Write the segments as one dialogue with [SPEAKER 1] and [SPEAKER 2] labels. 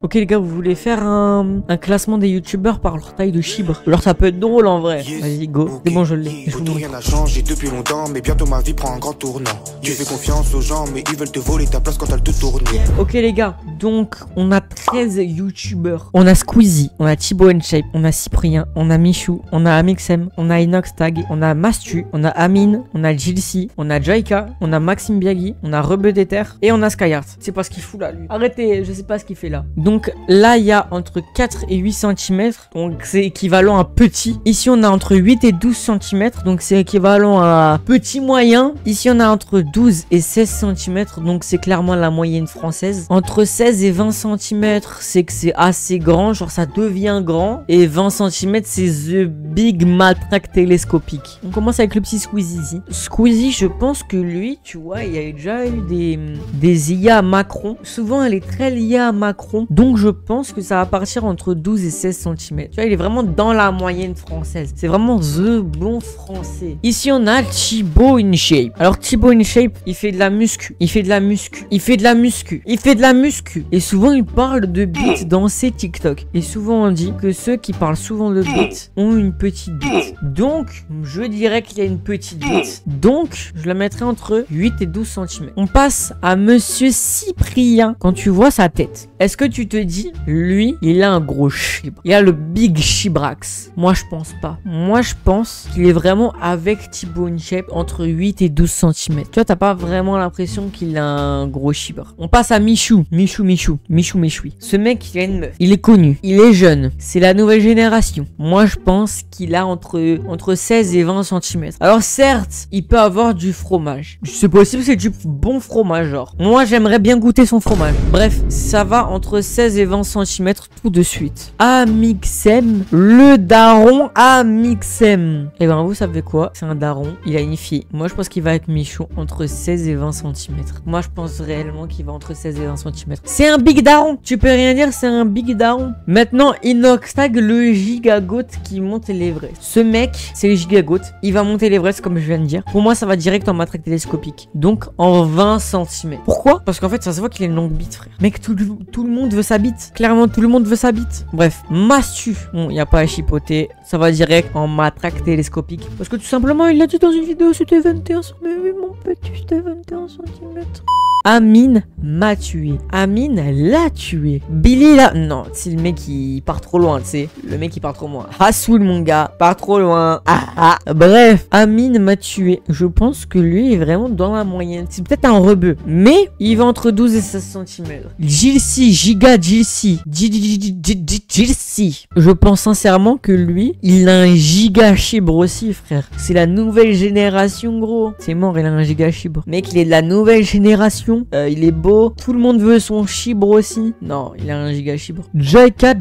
[SPEAKER 1] Ok les gars, vous voulez faire un classement des youtubeurs par leur taille de chibre? Alors ça peut être drôle en vrai. Vas-y go, c'est bon je l'ai.
[SPEAKER 2] Rien n'a changé depuis longtemps, mais bientôt ma vie prend un grand tournant. Tu fais confiance aux gens, mais ils veulent te voler ta place quand elle te tourne.
[SPEAKER 1] Ok les gars, donc on a 13 youtubeurs. On a Squeezie, on a Thibaut InShape, on a Cyprien, on a Michou, on a Amixem, on a Inoxtag, on a Mastu, on a Amine, on a Jilcy, on a Jaika, on a Maxime Biagui, on a Rebeudeter et on a Skyheart. C'est pas ce qu'il fout là lui. Arrêtez, je sais pas ce qu'il fait là. Donc là il y a entre 4 et 8 cm, donc c'est équivalent à petit. Ici on a entre 8 et 12 cm, donc c'est équivalent à petit moyen. Ici on a entre 12 et 16 cm, donc c'est clairement la moyenne française. Entre 16 et 20 cm, c'est que c'est assez grand, genre ça devient grand. Et 20 cm, c'est the big matraque télescopique. On commence avec le petit Squeezie ici. Squeezie, je pense que lui, tu vois, il y a déjà eu des IA à Macron. Souvent, elle est très liée à Macron. Donc, je pense que ça va partir entre 12 et 16 cm. Tu vois, il est vraiment dans la moyenne française. C'est vraiment the bon français. Ici, on a Thibaut InShape. Alors, Thibaut InShape, il fait de la muscu. Il fait de la muscu. Il fait de la muscu. Il fait de la muscu. Et souvent, il parle de beats dans ses TikTok. Et souvent, on dit que ceux qui parlent souvent de beats ont une petite bite. Donc, je dirais qu'il y a une petite bite. Donc, je la mettrai entre 8 et 12 cm. On passe à Monsieur Cyprien. Quand tu vois sa tête, est-ce que tu te dis, lui, il a un gros chibre? Il a le big chibrax. Moi, je pense pas. Moi, je pense qu'il est vraiment avec Thibaut InShape entre 8 et 12 cm. Tu vois, t'as pas vraiment l'impression qu'il a un gros chibre. On passe à Michou. Michou. Ce mec, il a une meuf. Il est connu. Il est jeune. C'est la nouvelle génération. Moi, je pense qu'il a entre 16 et 20 cm. Alors certes, il peut avoir du fromage. C'est possible, c'est du bon fromage genre. Moi, j'aimerais bien goûter son fromage. Bref, ça va entre 16 et 20 cm tout de suite. Amixem, le daron Amixem. Et ben vous savez quoi? C'est un daron, il a une fille. Moi, je pense qu'il va être Michou entre 16 et 20 cm. Moi, je pense réellement qu'il va entre 16 et 20 cm. C'est un big daron. Tu peux rien dire, c'est un big daron. Maintenant, Inoxtag, le gigagoat qui monte l'Everest. Ce mec, c'est le gigagoat. Il va monter l'Everest comme je viens de dire. Pour moi, ça va direct en matraque télescopique. Donc en 20 cm. Pourquoi? Parce qu'en fait, ça se voit qu'il a une longue bite, frère. Mec, tout le monde veut sa bite. Clairement, tout le monde veut sa bite. Bref, Mastu. Bon, il n'y a pas à chipoter. Ça va direct en matraque télescopique. Parce que tout simplement, il l'a dit dans une vidéo, c'était 21 cm. Mais oui, mon petit, c'était 21 cm. Amine m'a tué. Amine l'a tué. Billy là. Non, c'est le mec qui part trop loin, tu sais. Le mec qui part trop loin. Hassoul, mon gars. Part trop loin. Bref, Amine m'a tué. Je pense que lui est vraiment dans la moyenne. C'est peut-être un rebeu. Mais il va entre 12 et 16 cm. Jilcy, Jilcy. Je pense sincèrement que lui, il a un giga chibre aussi, frère. C'est la nouvelle génération, gros. C'est mort, il a un giga chibre. Mec, il est de la nouvelle génération. Il est beau. Tout le monde veut son chibre aussi. Non, il a un giga chibre. Jaika.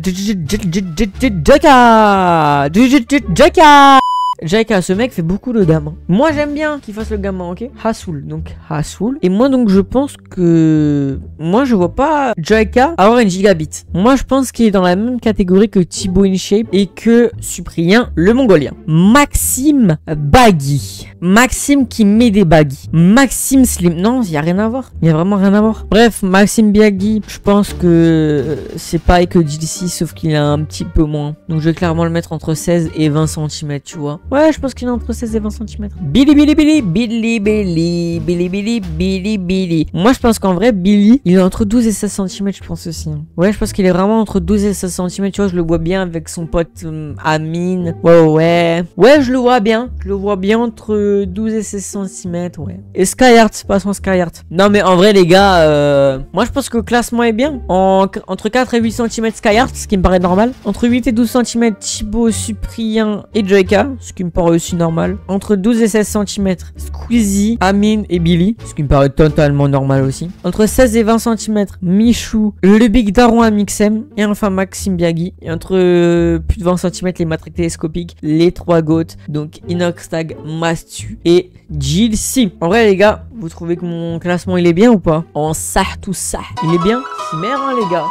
[SPEAKER 1] Jaika, ce mec fait beaucoup de gamin. Moi, j'aime bien qu'il fasse le gamin, ok? Hassoul, donc Hassoul. Et moi, donc, je pense que... Moi, je vois pas Jaika avoir une gigabit. Moi, je pense qu'il est dans la même catégorie que Thibaut InShape et que Cyprien, le mongolien. Maxime Baggy. Maxime qui met des baggy. Maxime Slim. Non, il y a rien à voir. Il y a vraiment rien à voir. Bref, Maxime Biagui, je pense que c'est pareil que Jilcy, sauf qu'il est un petit peu moins. Donc, je vais clairement le mettre entre 16 et 20 cm, tu vois. Ouais, je pense qu'il est entre 16 et 20 cm. Billy. Moi, je pense qu'en vrai, Billy, il est entre 12 et 16 cm, je pense aussi. Ouais, je pense qu'il est vraiment entre 12 et 16 cm. Tu vois, je le vois bien avec son pote Amine. Ouais, je le vois bien. Je le vois bien entre 12 et 16 cm, ouais. Et Skyheart, passons Skyheart. Non, mais en vrai, les gars, moi, je pense que le classement est bien. Entre 4 et 8 cm Skyheart, ce qui me paraît normal. Entre 8 et 12 cm Thibaut, Cyprien et Jaika, ce qui me paraît aussi normal. Entre 12 et 16 cm Squeezie, Amine et Billy, ce qui me paraît totalement normal aussi. Entre 16 et 20 cm Michou, le big daron Amixem et enfin Maxime Biagui. Et entre plus de 20 cm les matraques télescopiques, les 3 goats, donc Inoxtag, Mastu et Jilcy. En vrai les gars, vous trouvez que mon classement il est bien ou pas? En ça, tout ça, il est bien? C'est merde hein les gars.